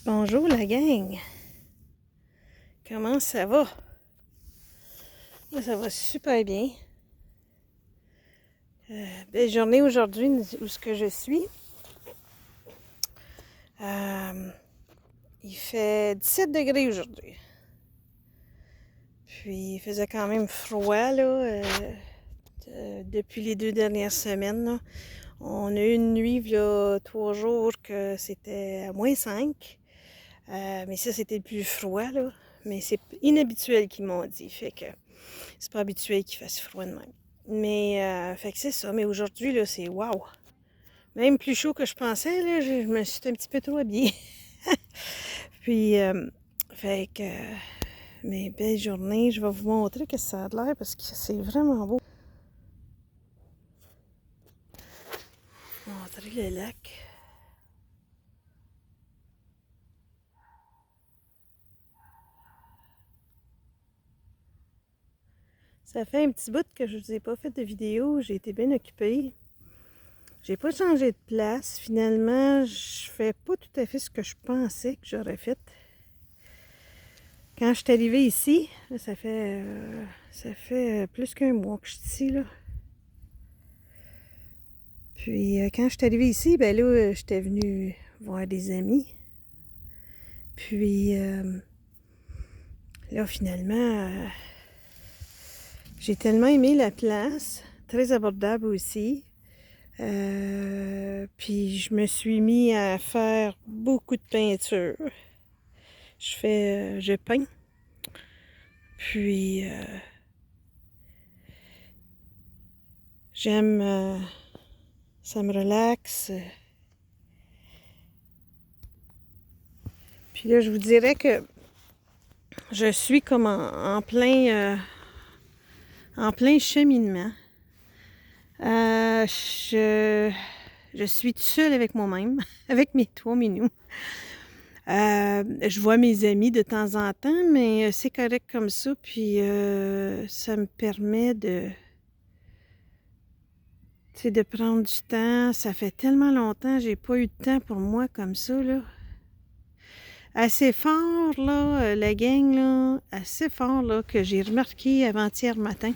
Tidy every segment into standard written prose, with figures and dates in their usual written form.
Bonjour la gang! Comment ça va? Moi, ça va super bien. Belle journée aujourd'hui où ce que je suis. Il fait 17 degrés aujourd'hui. Puis il faisait quand même froid là, depuis les 2 dernières semaines. Là. On a eu une nuit là, 3 jours que c'était à -5. Mais ça, c'était le plus froid, là. Mais c'est inhabituel qu'ils m'ont dit. Fait que c'est pas habituel qu'il fasse froid de même. Mais, fait que c'est ça. Mais aujourd'hui, là, c'est wow! Même plus chaud que je pensais, là. Je me suis un petit peu trop habillée. Puis, fait que... mes belles journées, je vais vous montrer que ça a l'air parce que c'est vraiment beau. Je vais vous montrer le lac. Ça fait un petit bout que je vous ai pas fait de vidéo. J'ai été bien occupée. J'ai pas changé de place. Finalement, je fais pas tout à fait ce que je pensais que j'aurais fait. Quand je suis arrivée ici, là, ça fait plus qu'un mois que je suis ici, là. Puis quand je suis arrivée ici, ben là, j'étais venue voir des amis. Puis là, finalement, j'ai tellement aimé la place. Très abordable aussi. Puis je me suis mis à faire beaucoup de peinture. Je peins. Puis j'aime, ça me relaxe. Puis là, je vous dirais que je suis comme en plein cheminement. Je suis toute seule avec moi-même, avec mes 3 minous. Je vois mes amis de temps en temps, mais c'est correct comme ça. Puis ça me permet de prendre du temps. Ça fait tellement longtemps que j'ai pas eu de temps pour moi comme ça, là. Assez fort, là, la gang, là, assez fort, là, que j'ai remarqué avant-hier matin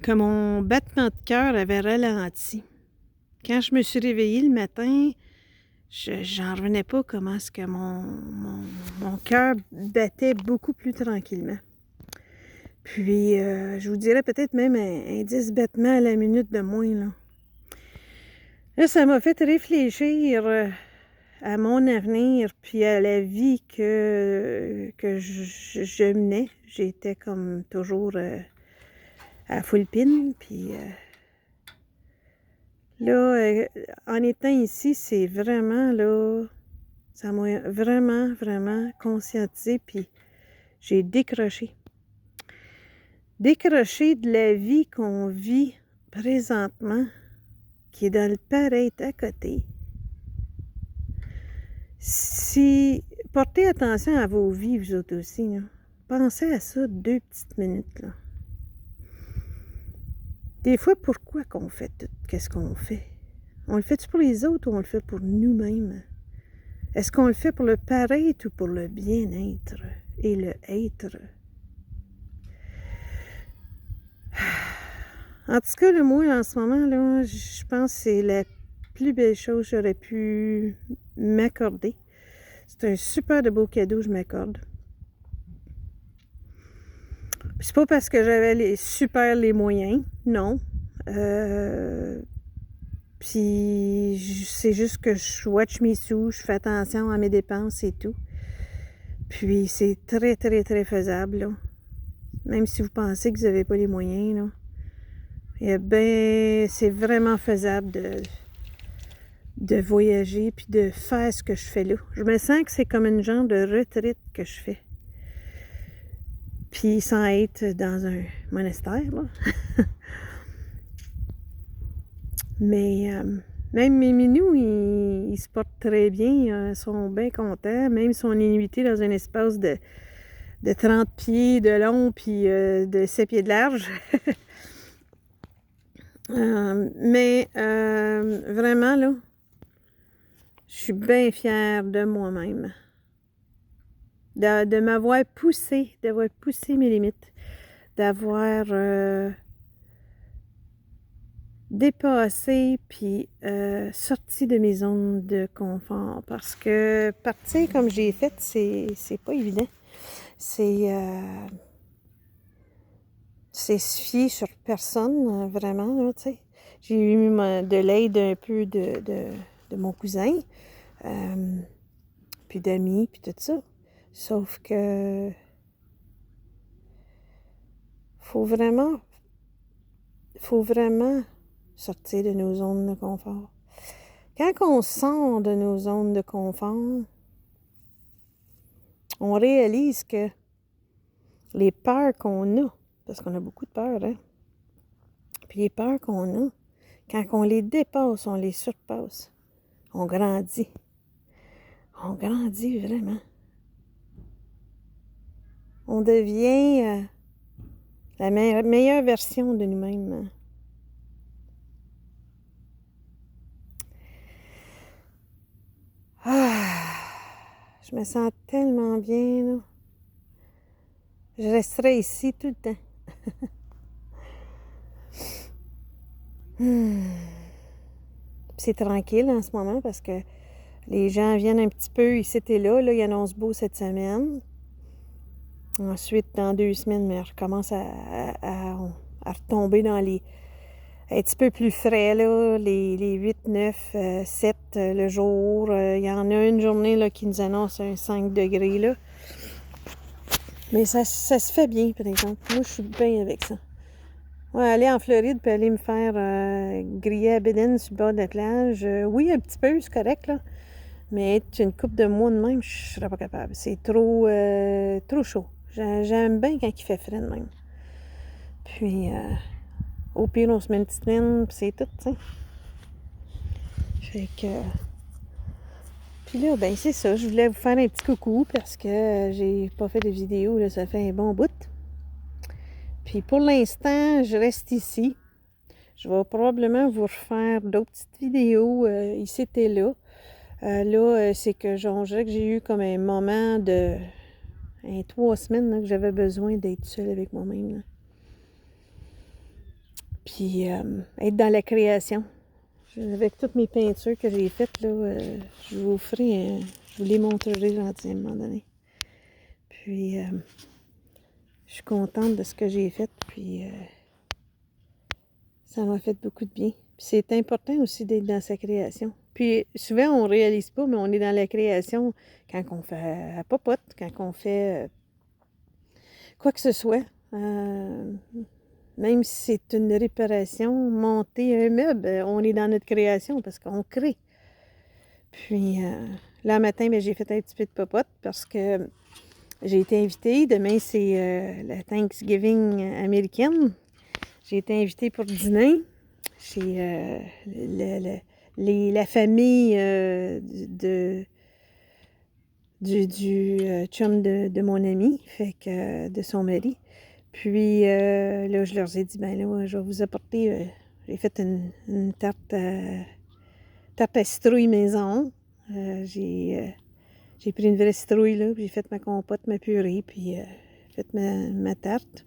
que mon battement de cœur avait ralenti. Quand je me suis réveillée le matin, j'en revenais pas comment est-ce que mon cœur battait beaucoup plus tranquillement. Puis, je vous dirais peut-être même un 10 battements à la minute de moins, là. Là, ça m'a fait réfléchir à mon avenir, puis à la vie que je menais. J'étais comme toujours à full pin, puis là, en étant ici, c'est vraiment, là, ça m'a vraiment, vraiment conscientisé, puis j'ai décroché. Décroché de la vie qu'on vit présentement, qui est dans le pareil à côté. Si portez attention à vos vies, vous autres aussi, là. Pensez à ça 2 petites minutes, là. Des fois, pourquoi qu'on fait tout qu'est-ce qu'on fait? On le fait-tu pour les autres ou on le fait pour nous-mêmes? Est-ce qu'on le fait pour le paraître ou pour le bien-être et le être? En tout cas, le moi, en ce moment, là, je pense que c'est la plus belle chose que j'aurais pu m'accorder. C'est un super de beau cadeau que je m'accorde. C'est pas parce que j'avais les moyens, non. Puis c'est juste que je watch mes sous, je fais attention à mes dépenses et tout. Puis c'est très, très, très faisable, là. Même si vous pensez que vous n'avez pas les moyens, là. Eh bien, c'est vraiment faisable de voyager puis de faire ce que je fais là. Je me sens que c'est comme une genre de retraite que je fais. Puis sans être dans un monastère, là. Mais même mes minous, ils se portent très bien, ils sont bien contents. Même si on est limité dans un espace de 30 pieds de long puis de 7 pieds de large. Mais vraiment, là, Je suis bien fière de moi-même. De m'avoir poussé, d'avoir poussé mes limites, d'avoir dépassé puis sorti de mes zones de confort. Parce que partir comme j'ai fait, c'est pas évident. C'est se fier sur personne, vraiment, là, tu sais. J'ai eu de l'aide un peu de mon cousin, puis d'amis, puis tout ça. Sauf que faut vraiment sortir de nos zones de confort. Quand on sort de nos zones de confort, on réalise que les peurs qu'on a, parce qu'on a beaucoup de peurs, hein? Puis les peurs qu'on a, quand on les dépasse, on les surpasse, on grandit. On grandit vraiment. On devient la meilleure version de nous-mêmes. Je me sens tellement bien, là. Je resterai ici tout le temps. C'est tranquille en ce moment parce que les gens viennent un petit peu ici et là. Là, ils annoncent beau cette semaine. Ensuite, dans 2 semaines, mais je recommence à retomber dans les... un petit peu plus frais, là, les 8, 9, 7 le jour. Il y en a une journée là, qui nous annonce un 5 degrés. Là. Mais ça se fait bien, par exemple. Moi, je suis bien avec ça. Ouais, aller en Floride puis aller me faire griller à bédaine sur le bord de la plage, oui, un petit peu, c'est correct, là. Mais être une couple de mois de même, je serais pas capable. C'est trop chaud. J'aime bien quand il fait frais de même. Puis, au pire, on se met une petite laine, puis c'est tout, tu sais. Fait que... Puis là, ben c'est ça. Je voulais vous faire un petit coucou parce que j'ai pas fait de vidéo, là, ça fait un bon bout. Puis pour l'instant, je reste ici. Je vais probablement vous refaire d'autres petites vidéos ici et là. Là, c'est que je dirais que j'ai eu comme un moment de 3 semaines là, que j'avais besoin d'être seule avec moi-même. Là. Puis être dans la création. Avec toutes mes peintures que j'ai faites, là, je vous les montrerai gentiment à un moment donné. Puis je suis contente de ce que j'ai fait, puis ça m'a fait beaucoup de bien. Puis c'est important aussi d'être dans sa création. Puis souvent, on ne réalise pas, mais on est dans la création quand on fait à popote, quand on fait quoi que ce soit. Même si c'est une réparation, monter un meuble, on est dans notre création parce qu'on crée. Puis là, matin, ben, j'ai fait un petit peu de popote parce que j'ai été invitée. Demain, c'est la Thanksgiving américaine. J'ai été invitée pour dîner chez la famille du chum de mon ami, fait que de son mari. Puis là, je leur ai dit, ben là, je vais vous apporter, j'ai fait une tarte à citrouille maison. J'ai pris une vraie citrouille, là, puis j'ai fait ma compote, ma purée, puis fait ma tarte.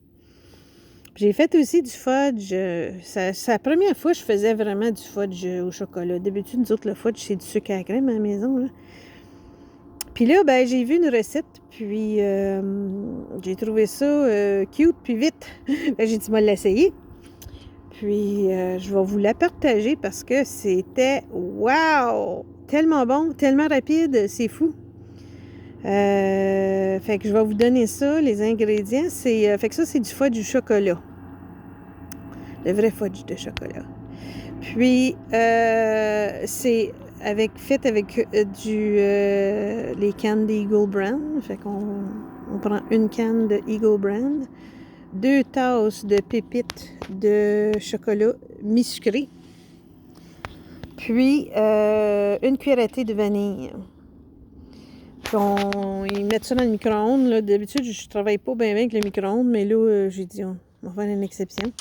J'ai fait aussi du fudge. C'est la première fois que je faisais vraiment du fudge au chocolat. D'habitude, nous autres, le fudge, c'est du sucre à la crème à la maison, là. Puis là, ben, j'ai vu une recette, puis j'ai trouvé ça cute, puis vite. Ben, j'ai dit, moi, l'essayer. Puis, je vais vous la partager parce que c'était, wow! Tellement bon, tellement rapide, c'est fou. Fait que je vais vous donner ça, les ingrédients. Fait que ça, c'est du fudge du chocolat. Le vrai fudge de chocolat. Puis, c'est fait avec les cannes d'Eagle Brand. Fait qu'on prend une canne de Eagle Brand, 2 tasses de pépites de chocolat mi-sucré, puis une cuillerée à thé de vanille. Puis ils mettent ça dans le micro-ondes. Là. D'habitude, je travaille pas bien avec le micro-ondes, mais là, j'ai dit, on va faire une exception.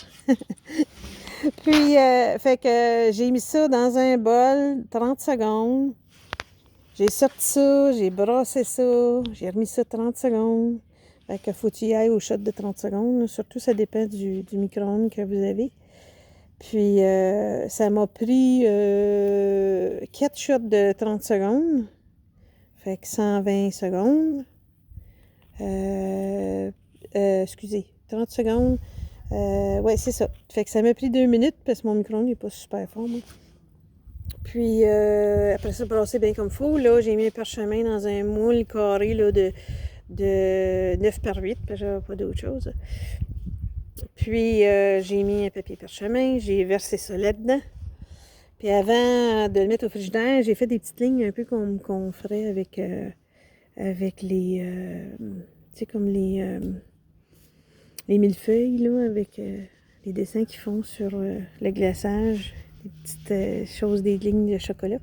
Puis, fait que j'ai mis ça dans un bol, 30 secondes. J'ai sorti ça, j'ai brassé ça, j'ai remis ça 30 secondes. Fait que faut qu'il y aille au shot de 30 secondes. Là. Surtout, ça dépend du micro-ondes que vous avez. Puis, ça m'a pris 4 shots de 30 secondes. Fait que 120 secondes. Excusez, 30 secondes. Ouais, c'est ça. Fait que ça m'a pris 2 minutes parce que mon micro-ondes n'est pas super fort, moi. Puis, après ça, brasser bien comme il faut. Là, j'ai mis le parchemin dans un moule carré là, de 9 par 8, parce que j'avais pas d'autre chose. Puis, j'ai mis un papier parchemin, j'ai versé ça là-dedans. Puis avant de le mettre au frigidaire, j'ai fait des petites lignes un peu comme qu'on ferait avec les... tu sais, comme les millefeuilles, là, avec les dessins qu'ils font sur le glaçage, des petites choses, des lignes de chocolat.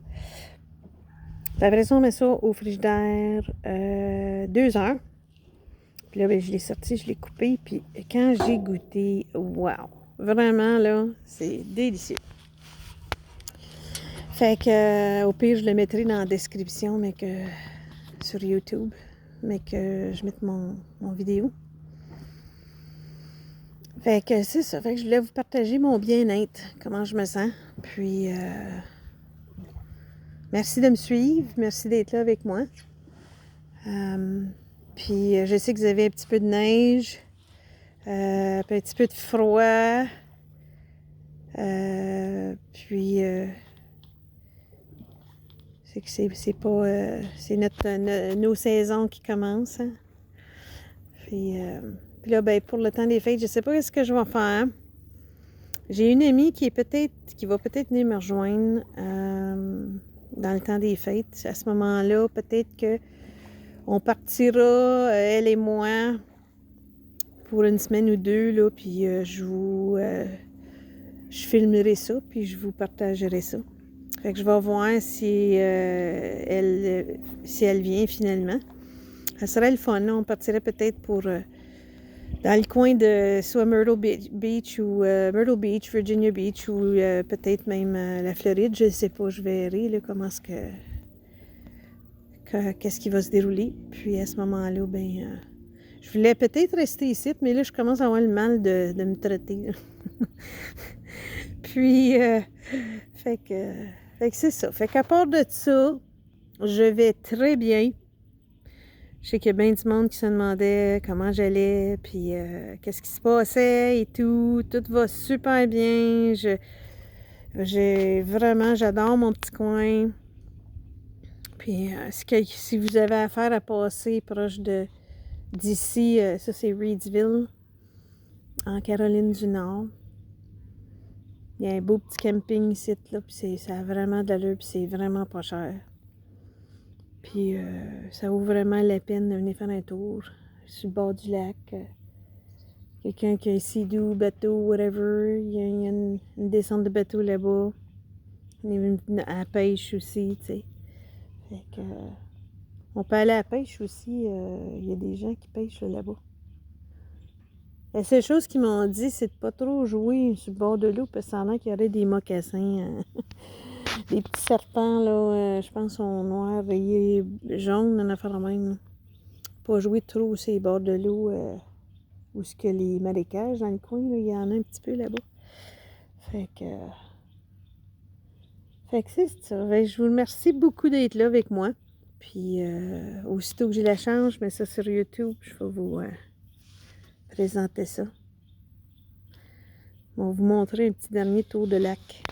Puis après ça, on met ça au frigidaire 2 heures. Puis là, ben, je l'ai sorti, je l'ai coupé. Puis quand j'ai goûté, wow! Vraiment, là, c'est délicieux. Fait que, au pire, je le mettrai dans la description, mais que sur YouTube, mais que je mette mon vidéo. Fait que c'est ça. Fait que je voulais vous partager mon bien-être, comment je me sens. Puis, merci de me suivre, merci d'être là avec moi. Puis, je sais que vous avez un petit peu de neige, un petit peu de froid. Puis, c'est que c'est pas... c'est nos saisons qui commencent. Hein? Puis là, ben, pour le temps des fêtes, je sais pas ce que je vais faire. J'ai une amie qui va peut-être venir me rejoindre dans le temps des fêtes. À ce moment-là, peut-être que on partira, elle et moi, pour une semaine ou deux, là, puis je filmerai ça, puis je vous partagerai ça. Fait que je vais voir si elle vient finalement. Ça serait le fun, là. On partirait peut-être pour dans le coin de soit Myrtle Beach ou Myrtle Beach, Virginia Beach ou peut-être même la Floride. Je ne sais pas, je verrai là, comment est-ce qu'est-ce qui va se dérouler. Puis à ce moment-là, ben je voulais peut-être rester ici, mais là, je commence à avoir le mal de me traiter. Puis, fait que c'est ça. Fait qu'à part de ça, je vais très bien. Je sais qu'il y a bien du monde qui se demandait comment j'allais, puis qu'est-ce qui se passait et tout. Tout va super bien. J'adore mon petit coin. Puis si vous avez affaire à passer proche d'ici, ça c'est Reedsville, en Caroline du Nord. Il y a un beau petit camping ici, là, puis ça a vraiment de l'allure, puis c'est vraiment pas cher. Puis ça vaut vraiment la peine de venir faire un tour sur le bord du lac. Quelqu'un qui a un sea-doo, bateau, whatever. Il y a une descente de bateau là-bas. Il y a à la pêche aussi, tu sais. Fait que, on peut aller à la pêche aussi. Il y a des gens qui pêchent là-bas. La seule chose qu'ils m'ont dit, c'est de pas trop jouer sur le bord de l'eau parce que ça a l'air qu'il y aurait des mocassins. Des petits serpents, là, je pense, sont noirs, rayés, jaunes, en affaire même. Là. Pas jouer trop sur les bords de l'eau où ce que les marécages dans le coin, là, il y en a un petit peu là-bas. Fait que c'est ça. Fait que je vous remercie beaucoup d'être là avec moi. Puis, aussitôt que j'ai la chance, je mets ça sur YouTube. Je vais vous présenter ça. On va vous montrer un petit dernier tour de lac.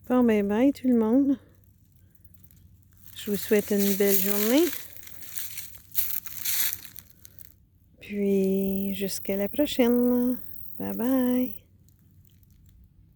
Bon, ben bye tout le monde. Je vous souhaite une belle journée. Puis jusqu'à la prochaine. Bye bye.